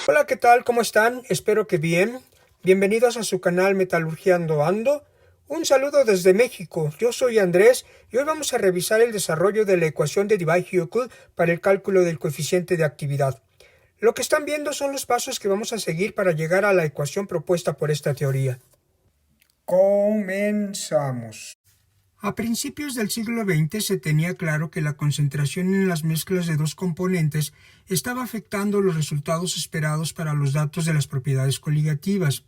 Hola, ¿qué tal? ¿Cómo están? Espero que bien. Bienvenidos a su canal Metalurgiando Ando. Un saludo desde México. Yo soy Andrés y hoy vamos a revisar el desarrollo de la ecuación de Debye-Hückel para el cálculo del coeficiente de actividad. Lo que están viendo son los pasos que vamos a seguir para llegar a la ecuación propuesta por esta teoría. Comenzamos. A principios del siglo XX se tenía claro que la concentración en las mezclas de dos componentes estaba afectando los resultados esperados para los datos de las propiedades coligativas.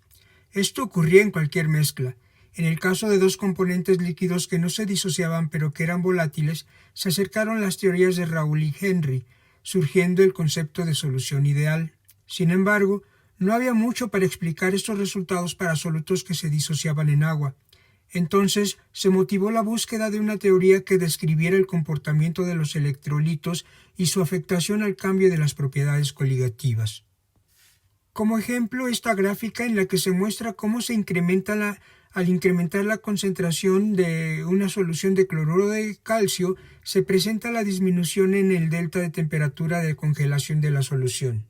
Esto ocurría en cualquier mezcla. En el caso de dos componentes líquidos que no se disociaban pero que eran volátiles, se acercaron las teorías de Raoul y Henry, surgiendo el concepto de solución ideal. Sin embargo, no había mucho para explicar estos resultados para solutos que se disociaban en agua. Entonces se motivó la búsqueda de una teoría que describiera el comportamiento de los electrolitos y su afectación al cambio de las propiedades coligativas. Como ejemplo, esta gráfica en la que se muestra cómo se incrementa al incrementar la concentración de una solución de cloruro de calcio, se presenta la disminución en el delta de temperatura de congelación de la solución.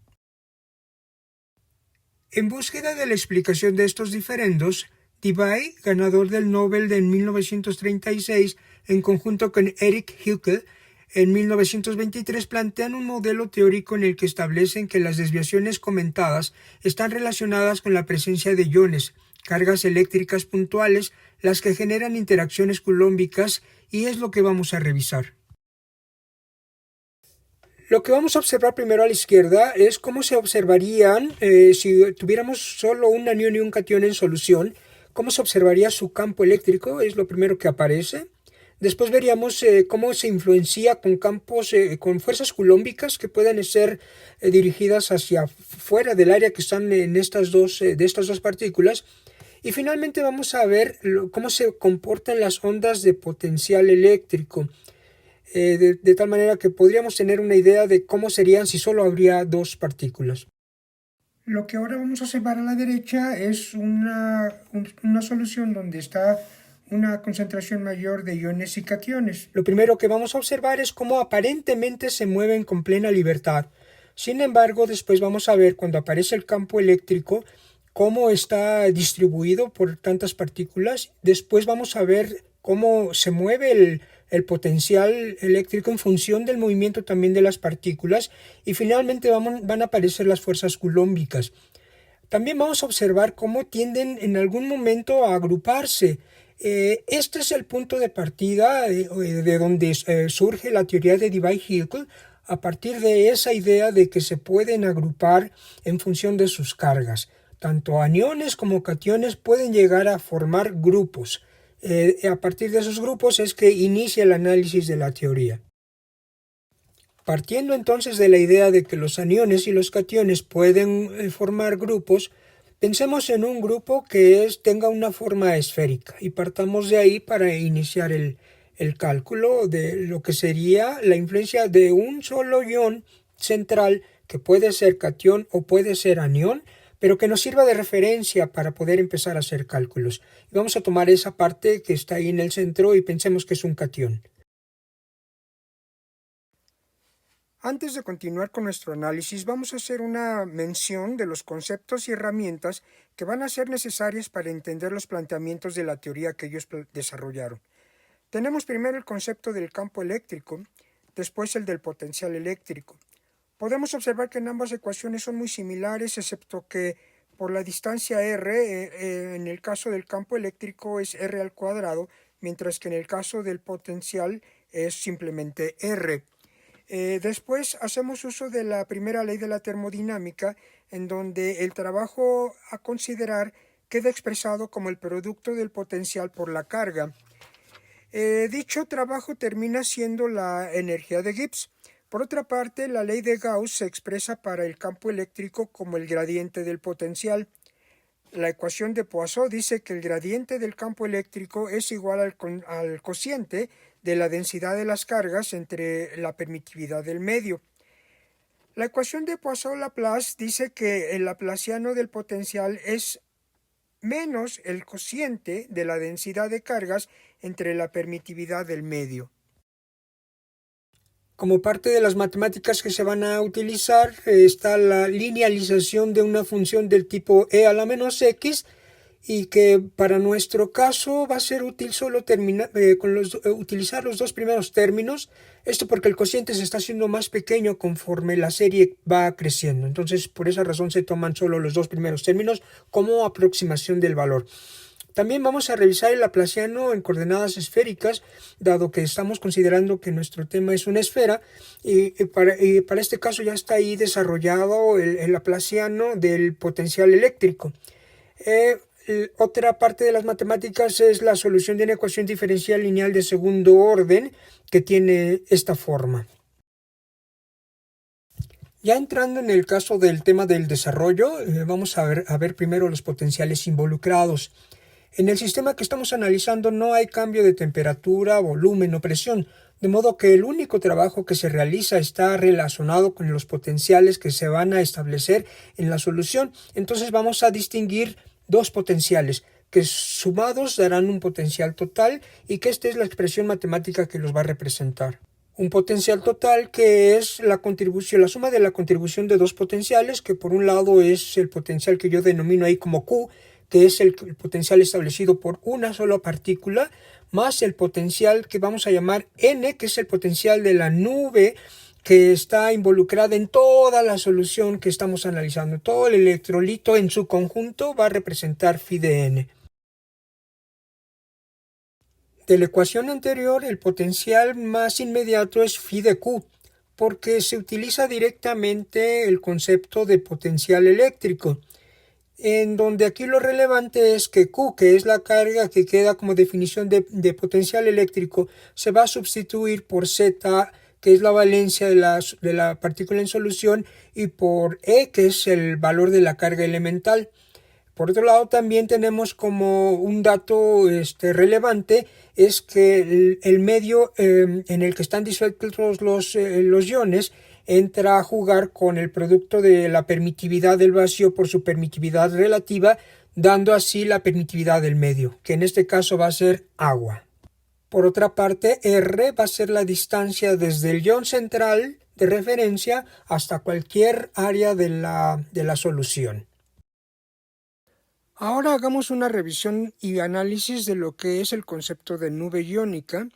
En búsqueda de la explicación de estos diferendos, Debye, ganador del Nobel en 1936, en conjunto con Erich Hückel, en 1923 plantean un modelo teórico en el que establecen que las desviaciones comentadas están relacionadas con la presencia de iones, cargas eléctricas puntuales, las que generan interacciones culómbicas, y es lo que vamos a revisar. Lo que vamos a observar primero a la izquierda es cómo se observarían, si tuviéramos solo un anión y un catión en solución, cómo se observaría su campo eléctrico, es lo primero que aparece. Después veríamos cómo se influencia con campos, con fuerzas culómbicas que pueden ser dirigidas hacia fuera del área que están en de estas dos partículas. Y finalmente vamos a ver cómo se comportan las ondas de potencial eléctrico. De tal manera que podríamos tener una idea de cómo serían si solo habría dos partículas. Lo que ahora vamos a observar a la derecha es una solución donde está una concentración mayor de iones y cationes. Lo primero que vamos a observar es cómo aparentemente se mueven con plena libertad. Sin embargo, después vamos a ver cuando aparece el campo eléctrico cómo está distribuido por tantas partículas. Después vamos a ver cómo se mueve el potencial eléctrico en función del movimiento también de las partículas, y finalmente van a aparecer las fuerzas culómbicas. También vamos a observar cómo tienden en algún momento a agruparse. Este es el punto de partida de donde surge la teoría de Debye-Hückel, a partir de esa idea de que se pueden agrupar en función de sus cargas. Tanto aniones como cationes pueden llegar a formar grupos. A partir de esos grupos es que inicia el análisis de la teoría. Partiendo entonces de la idea de que los aniones y los cationes pueden formar grupos, pensemos en un grupo que tenga una forma esférica y partamos de ahí para iniciar el cálculo de lo que sería la influencia de un solo ion central, que puede ser catión o puede ser anión, pero que nos sirva de referencia para poder empezar a hacer cálculos. Y vamos a tomar esa parte que está ahí en el centro y pensemos que es un catión. Antes de continuar con nuestro análisis, vamos a hacer una mención de los conceptos y herramientas que van a ser necesarias para entender los planteamientos de la teoría que ellos desarrollaron. Tenemos primero el concepto del campo eléctrico, después el del potencial eléctrico. Podemos observar que en ambas ecuaciones son muy similares, excepto que por la distancia r, en el caso del campo eléctrico es r al cuadrado, mientras que en el caso del potencial es simplemente r. Después hacemos uso de la primera ley de la termodinámica, en donde el trabajo a considerar queda expresado como el producto del potencial por la carga. Dicho trabajo termina siendo la energía de Gibbs. Por otra parte, la ley de Gauss se expresa para el campo eléctrico como el gradiente del potencial. La ecuación de Poisson dice que el gradiente del campo eléctrico es igual al cociente de la densidad de las cargas entre la permitividad del medio. La ecuación de Poisson-Laplace dice que el laplaciano del potencial es menos el cociente de la densidad de cargas entre la permitividad del medio. Como parte de las matemáticas que se van a utilizar está la linealización de una función del tipo e a la menos x, y que para nuestro caso va a ser útil solo utilizar los dos primeros términos. Esto porque el cociente se está haciendo más pequeño conforme la serie va creciendo. Entonces, por esa razón se toman solo los dos primeros términos como aproximación del valor. También vamos a revisar el laplaciano en coordenadas esféricas, dado que estamos considerando que nuestro tema es una esfera, y para este caso ya está ahí desarrollado el laplaciano del potencial eléctrico. Otra parte de las matemáticas es la solución de una ecuación diferencial lineal de segundo orden que tiene esta forma. Ya entrando en el caso del tema del desarrollo, vamos a ver primero los potenciales involucrados. En el sistema que estamos analizando no hay cambio de temperatura, volumen o presión, de modo que el único trabajo que se realiza está relacionado con los potenciales que se van a establecer en la solución. Entonces vamos a distinguir dos potenciales que sumados darán un potencial total, y que esta es la expresión matemática que los va a representar. Un potencial total que es la suma de la contribución de dos potenciales, que por un lado es el potencial que yo denomino ahí como Q, que es el potencial establecido por una sola partícula, más el potencial que vamos a llamar N, que es el potencial de la nube que está involucrada en toda la solución que estamos analizando. Todo el electrolito en su conjunto va a representar phi de N. De la ecuación anterior, el potencial más inmediato es phi de Q, porque se utiliza directamente el concepto de potencial eléctrico, en donde aquí lo relevante es que Q, que es la carga que queda como definición de potencial eléctrico, se va a sustituir por Z, que es la valencia de la partícula en solución, y por E, que es el valor de la carga elemental. Por otro lado, también tenemos como un dato relevante, es que el medio en el que están disueltos los iones entra a jugar con el producto de la permitividad del vacío por su permitividad relativa, dando así la permitividad del medio, que en este caso va a ser agua. Por otra parte, R va a ser la distancia desde el ion central de referencia hasta cualquier área de la solución. Ahora hagamos una revisión y análisis de lo que es el concepto de nube iónica.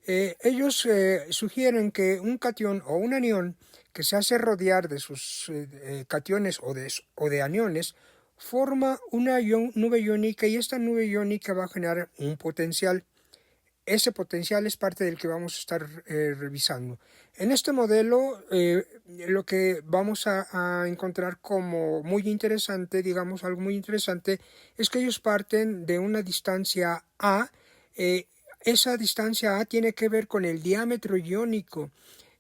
Ellos sugieren que un catión o un anión que se hace rodear de sus cationes o de aniones forma una nube iónica, y esta nube iónica va a generar un potencial. Ese potencial es parte del que vamos a estar revisando. En este modelo, lo que vamos a encontrar como muy interesante, digamos algo muy interesante, es que ellos parten de una distancia A. Esa distancia A tiene que ver con el diámetro iónico,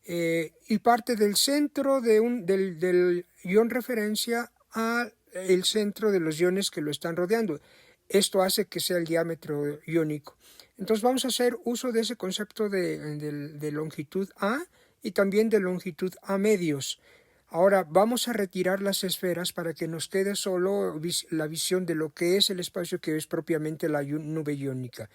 y parte del centro del ion referencia a el centro de los iones que lo están rodeando. Esto hace que sea el diámetro iónico. Entonces vamos a hacer uso de ese concepto de longitud A y también de longitud A medios. Ahora vamos a retirar las esferas para que nos quede solo la visión de lo que es el espacio, que es propiamente la nube iónica.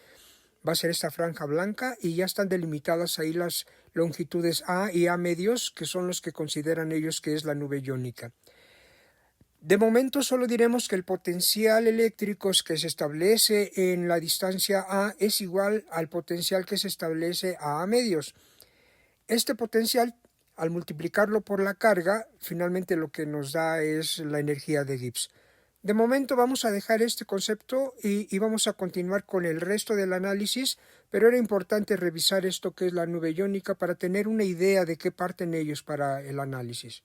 Va a ser esta franja blanca, y ya están delimitadas ahí las longitudes A y A medios, que son los que consideran ellos que es la nube iónica. De momento solo diremos que el potencial eléctrico que se establece en la distancia A es igual al potencial que se establece a A medios. Este potencial, al multiplicarlo por la carga, finalmente lo que nos da es la energía de Gibbs. De momento vamos a dejar este concepto y vamos a continuar con el resto del análisis, pero era importante revisar esto que es la nube iónica para tener una idea de qué parten ellos para el análisis.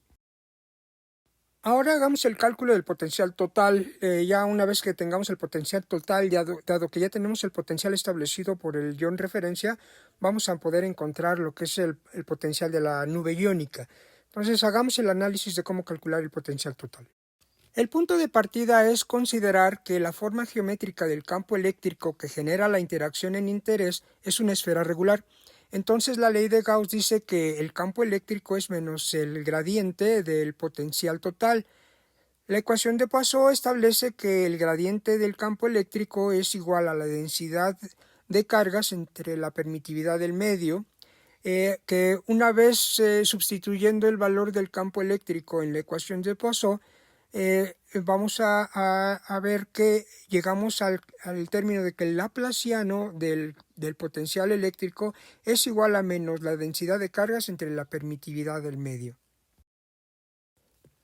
Ahora hagamos el cálculo del potencial total. Ya una vez que tengamos el potencial total, dado que ya tenemos el potencial establecido por el ion referencia, vamos a poder encontrar lo que es el potencial de la nube iónica. Entonces hagamos el análisis de cómo calcular el potencial total. El punto de partida es considerar que la forma geométrica del campo eléctrico que genera la interacción en interés es una esfera regular. Entonces la ley de Gauss dice que el campo eléctrico es menos el gradiente del potencial total. La ecuación de Poisson establece que el gradiente del campo eléctrico es igual a la densidad de cargas entre la permitividad del medio, que una vez sustituyendo el valor del campo eléctrico en la ecuación de Poisson, vamos a ver que llegamos al término de que el laplaciano del potencial eléctrico es igual a menos la densidad de cargas entre la permitividad del medio.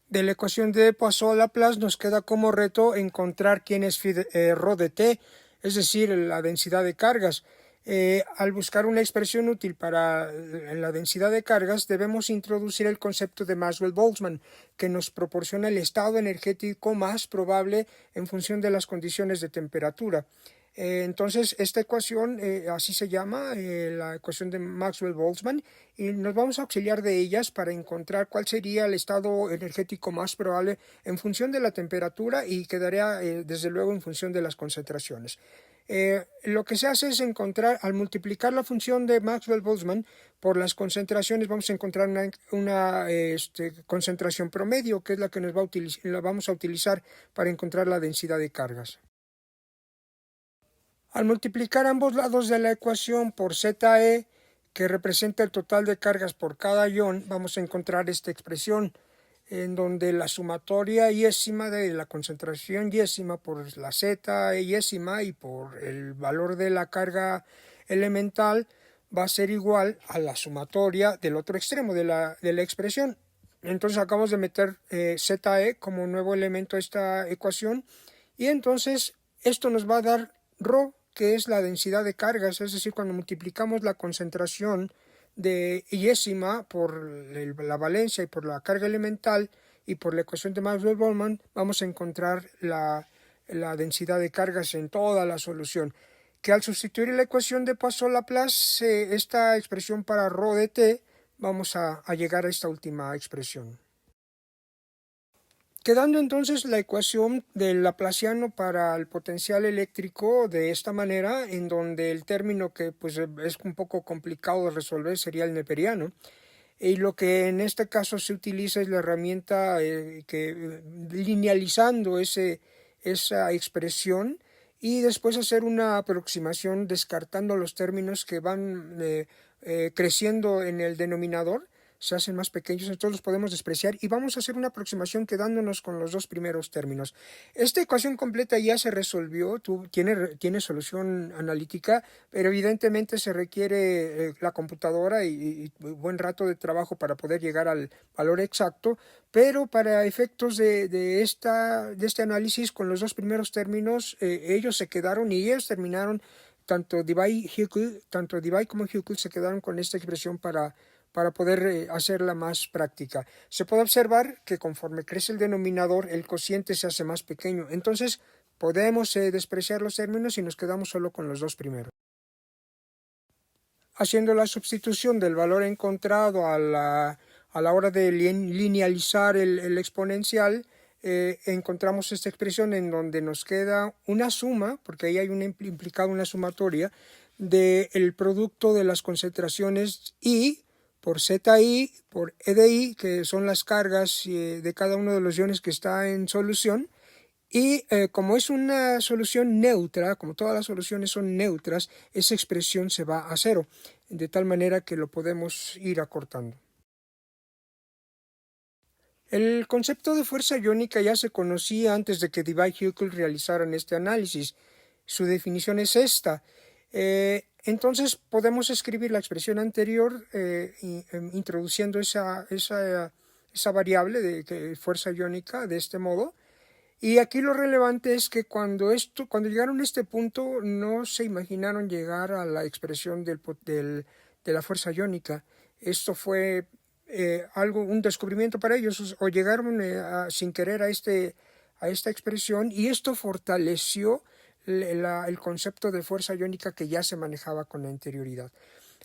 De la ecuación de Poisson-Laplace nos queda como reto encontrar quién es ρ de t, es decir, la densidad de cargas. Al buscar una expresión útil para la densidad de cargas, debemos introducir el concepto de Maxwell-Boltzmann, que nos proporciona el estado energético más probable en función de las condiciones de temperatura. Entonces, esta ecuación, así se llama, la ecuación de Maxwell-Boltzmann, y nos vamos a auxiliar de ellas para encontrar cuál sería el estado energético más probable en función de la temperatura y quedaría, desde luego, en función de las concentraciones. Lo que se hace es encontrar, al multiplicar la función de Maxwell-Boltzmann por las concentraciones, vamos a encontrar una concentración promedio, que es la que la vamos a utilizar para encontrar la densidad de cargas. Al multiplicar ambos lados de la ecuación por ZE, que representa el total de cargas por cada ion, vamos a encontrar esta expresión, en donde la sumatoria yésima de la concentración yésima por la Z yésima y por el valor de la carga elemental va a ser igual a la sumatoria del otro extremo de la expresión. Entonces acabamos de meter ZE como nuevo elemento a esta ecuación, y entonces esto nos va a dar ρ, que es la densidad de cargas, es decir, cuando multiplicamos la concentración de yésima por la valencia y por la carga elemental y por la ecuación de Maxwell-Boltzmann, vamos a encontrar la densidad de cargas en toda la solución, que al sustituir la ecuación de Poisson-Laplace, esta expresión para ρ de t, vamos a llegar a esta última expresión. Quedando entonces la ecuación del laplaciano para el potencial eléctrico de esta manera, en donde el término que pues, es un poco complicado de resolver sería el neperiano, y lo que en este caso se utiliza es la herramienta linealizando esa expresión y después hacer una aproximación descartando los términos que van creciendo en el denominador, se hacen más pequeños, entonces los podemos despreciar y vamos a hacer una aproximación quedándonos con los dos primeros términos. Esta ecuación completa ya se resolvió, tiene solución analítica, pero evidentemente se requiere la computadora y buen rato de trabajo para poder llegar al valor exacto, pero para efectos de este análisis con los dos primeros términos, ellos se quedaron y ellos terminaron, tanto Debye como Huckel se quedaron con esta expresión para poder hacerla más práctica. Se puede observar que conforme crece el denominador, el cociente se hace más pequeño. Entonces, podemos despreciar los términos y nos quedamos solo con los dos primeros. Haciendo la sustitución del valor encontrado a la hora de linealizar el exponencial, encontramos esta expresión en donde nos queda una suma, porque ahí hay implicada una sumatoria, del producto de las concentraciones I por ZI, por EDI, que son las cargas de cada uno de los iones que está en solución, y como es una solución neutra, como todas las soluciones son neutras, esa expresión se va a cero, de tal manera que lo podemos ir acortando. El concepto de fuerza iónica ya se conocía antes de que Debye y Huckel realizaran este análisis. Su definición es esta. Entonces podemos escribir la expresión anterior introduciendo esa variable de fuerza iónica de este modo. Y aquí lo relevante es que cuando llegaron a este punto no se imaginaron llegar a la expresión de la fuerza iónica. Esto fue un descubrimiento para ellos, o llegaron sin querer a esta expresión, y esto fortaleció el concepto de fuerza iónica que ya se manejaba con anterioridad.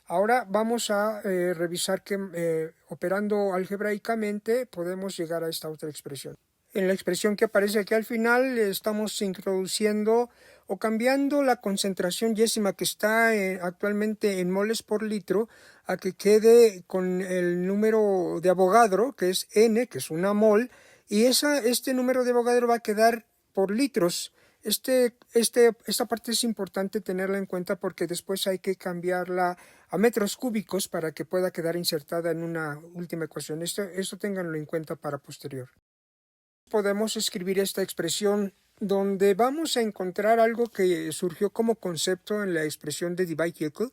Ahora vamos a revisar que operando algebraicamente podemos llegar a esta otra expresión. En la expresión que aparece aquí al final estamos introduciendo o cambiando la concentración yésima que está actualmente en moles por litro a que quede con el número de Avogadro, que es N, que es una mol, y este número de Avogadro va a quedar por litros. Esta parte es importante tenerla en cuenta porque después hay que cambiarla a metros cúbicos para que pueda quedar insertada en una última ecuación. Esto ténganlo en cuenta para posterior. Podemos escribir esta expresión donde vamos a encontrar algo que surgió como concepto en la expresión de Debye-Jekyll,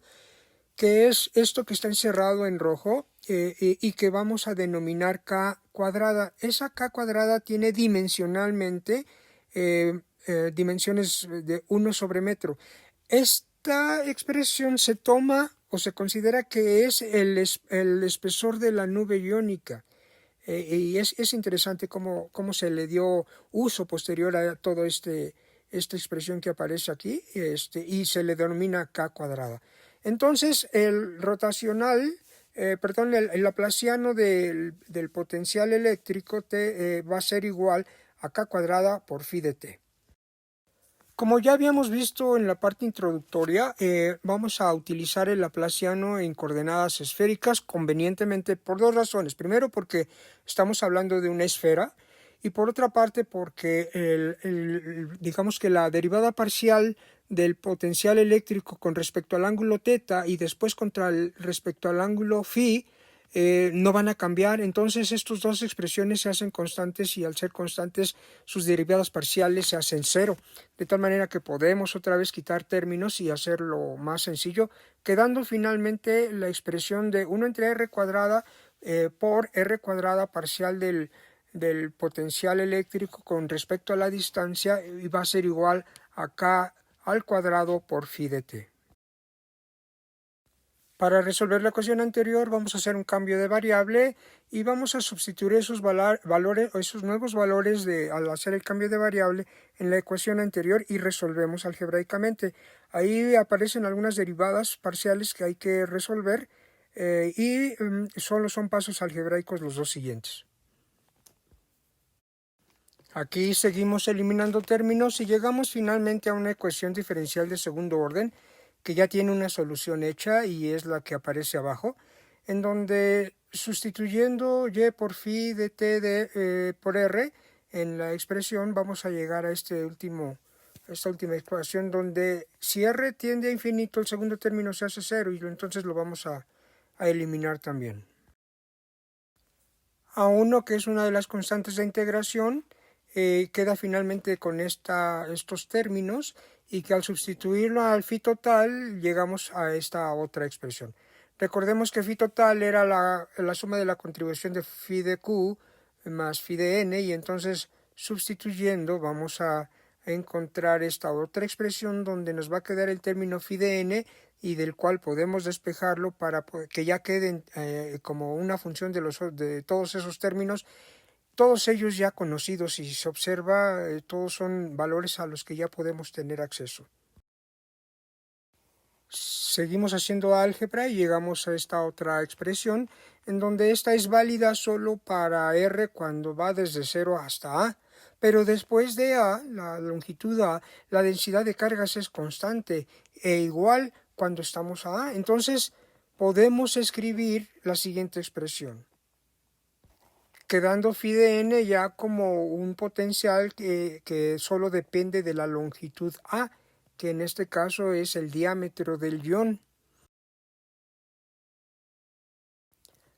que es esto que está encerrado en rojo y que vamos a denominar K cuadrada. Esa K cuadrada tiene dimensionalmente dimensiones de 1 sobre metro. Esta expresión se toma o se considera que es el espesor de la nube iónica. Y es interesante cómo se le dio uso posterior a todo esta expresión que aparece aquí y se le denomina K cuadrada. Entonces el laplaciano del potencial eléctrico va a ser igual a K cuadrada por phi de t. Como ya habíamos visto en la parte introductoria, vamos a utilizar el laplaciano en coordenadas esféricas convenientemente por dos razones. Primero, porque estamos hablando de una esfera y por otra parte porque digamos que la derivada parcial del potencial eléctrico con respecto al ángulo θ y después respecto al ángulo phi no van a cambiar. Entonces estas dos expresiones se hacen constantes y al ser constantes sus derivadas parciales se hacen cero, de tal manera que podemos otra vez quitar términos y hacerlo más sencillo, quedando finalmente la expresión de 1 entre r cuadrada por r cuadrada parcial del potencial eléctrico con respecto a la distancia y va a ser igual a k al cuadrado por phi de t. Para resolver la ecuación anterior vamos a hacer un cambio de variable y vamos a sustituir esos valores o esos nuevos valores al hacer el cambio de variable en la ecuación anterior y resolvemos algebraicamente. Ahí aparecen algunas derivadas parciales que hay que resolver y solo son pasos algebraicos los dos siguientes. Aquí seguimos eliminando términos y llegamos finalmente a una ecuación diferencial de segundo orden que ya tiene una solución hecha y es la que aparece abajo, en donde sustituyendo y por phi de t por r en la expresión vamos a llegar a esta última ecuación donde si r tiende a infinito el segundo término se hace cero y entonces lo vamos a eliminar también. A1, que es una de las constantes de integración, queda finalmente con estos términos y que al sustituirlo al phi total llegamos a esta otra expresión. Recordemos que phi total era la suma de la contribución de phi de q más phi de n y entonces sustituyendo vamos a encontrar esta otra expresión donde nos va a quedar el término phi de n y del cual podemos despejarlo para que ya queden como una función de todos esos términos. Todos ellos ya conocidos y se observa, todos son valores a los que ya podemos tener acceso. Seguimos haciendo álgebra y llegamos a esta otra expresión en donde esta es válida solo para R cuando va desde 0 hasta A, pero después de A, la longitud A, la densidad de cargas es constante e igual cuando estamos a A. Entonces podemos escribir la siguiente expresión, quedando phi de n ya como un potencial que solo depende de la longitud A, que en este caso es el diámetro del ion.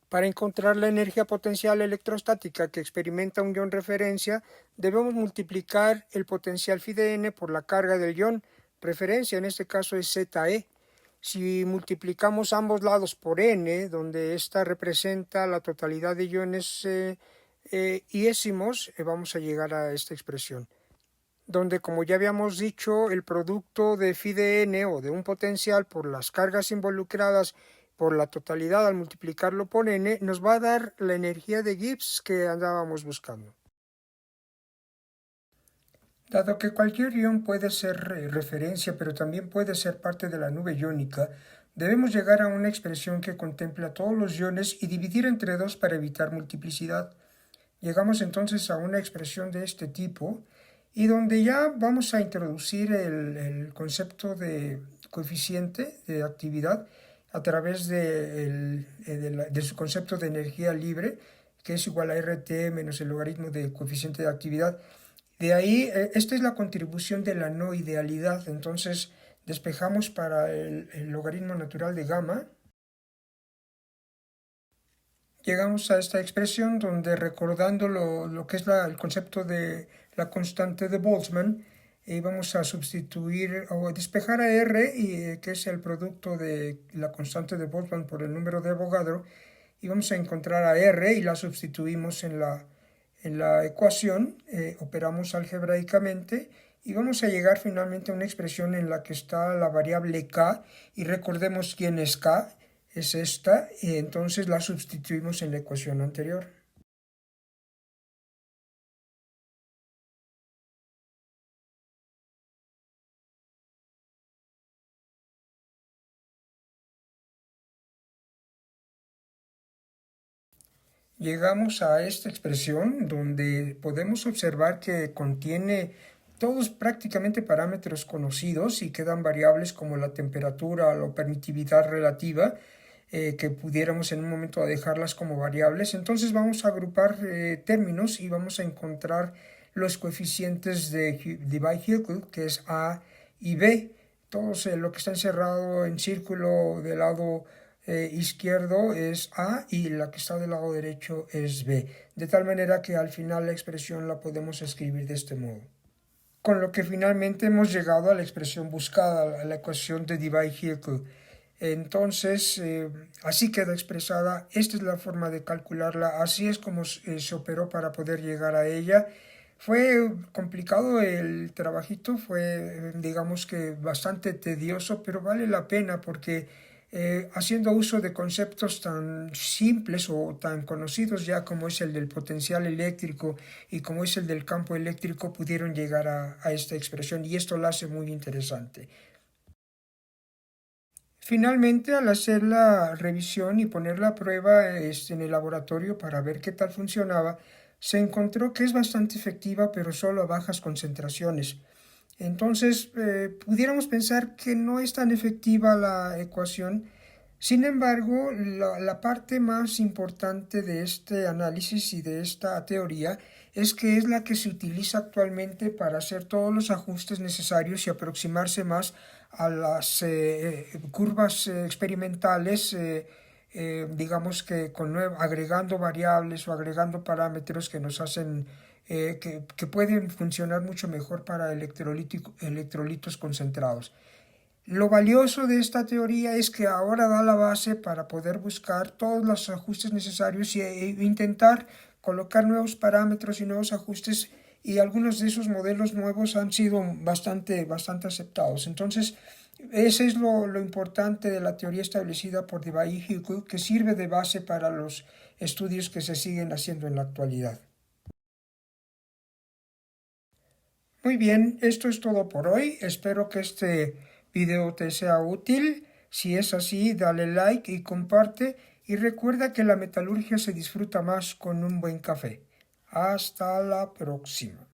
Para encontrar la energía potencial electrostática que experimenta un ion referencia, debemos multiplicar el potencial phi de n por la carga del ion referencia, en este caso es ZE. Si multiplicamos ambos lados por n, donde esta representa la totalidad de iones iésimos, vamos a llegar a esta expresión, donde como ya habíamos dicho, el producto de phi de n o de un potencial por las cargas involucradas por la totalidad al multiplicarlo por n nos va a dar la energía de Gibbs que andábamos buscando. Dado que cualquier ion puede ser referencia, pero también puede ser parte de la nube iónica, debemos llegar a una expresión que contempla todos los iones y dividir entre 2 para evitar multiplicidad. Llegamos entonces a una expresión de este tipo y donde ya vamos a introducir el concepto de coeficiente de actividad a través de su concepto de energía libre, que es igual a RT menos el logaritmo del coeficiente de actividad. De ahí, esta es la contribución de la no idealidad. Entonces, despejamos para el logaritmo natural de gamma. Llegamos a esta expresión donde, recordando lo que es el concepto de la constante de Boltzmann, vamos a sustituir o despejar a R, que es el producto de la constante de Boltzmann por el número de Avogadro, y vamos a encontrar a R y la sustituimos en la ecuación, operamos algebraicamente y vamos a llegar finalmente a una expresión en la que está la variable k, y recordemos quién es k, es esta, y entonces la sustituimos en la ecuación anterior. Llegamos a esta expresión donde podemos observar que contiene todos prácticamente parámetros conocidos y quedan variables como la temperatura o la permitividad relativa, que pudiéramos en un momento dejarlas como variables. Entonces vamos a agrupar términos y vamos a encontrar los coeficientes de Debye-Hückel, que es A y B. Todos lo que está encerrado en círculo del lado izquierdo es A y la que está del lado derecho es B, de tal manera que al final la expresión la podemos escribir de este modo. Con lo que finalmente hemos llegado a la expresión buscada, a la ecuación de Debye-Hückel. Entonces, así queda expresada. Esta es la forma de calcularla, así es como se operó para poder llegar a ella. Fue complicado el trabajito, fue digamos que bastante tedioso, pero vale la pena porque haciendo uso de conceptos tan simples o tan conocidos ya como es el del potencial eléctrico y como es el del campo eléctrico, pudieron llegar a esta expresión, y esto la hace muy interesante. Finalmente, al hacer la revisión y poner la prueba en el laboratorio para ver qué tal funcionaba, se encontró que es bastante efectiva, pero solo a bajas concentraciones. Entonces, pudiéramos pensar que no es tan efectiva la ecuación. Sin embargo, la parte más importante de este análisis y de esta teoría es que es la que se utiliza actualmente para hacer todos los ajustes necesarios y aproximarse más a las curvas experimentales, digamos que agregando variables o agregando parámetros que nos hacen que pueden funcionar mucho mejor para electrolitos concentrados. Lo valioso de esta teoría es que ahora da la base para poder buscar todos los ajustes necesarios e intentar colocar nuevos parámetros y nuevos ajustes, y algunos de esos modelos nuevos han sido bastante aceptados. Entonces, ese es lo importante de la teoría establecida por Debye-Hückel, que sirve de base para los estudios que se siguen haciendo en la actualidad. Muy bien, esto es todo por hoy. Espero que este video te sea útil. Si es así, dale like y comparte. Y recuerda que la metalurgia se disfruta más con un buen café. Hasta la próxima.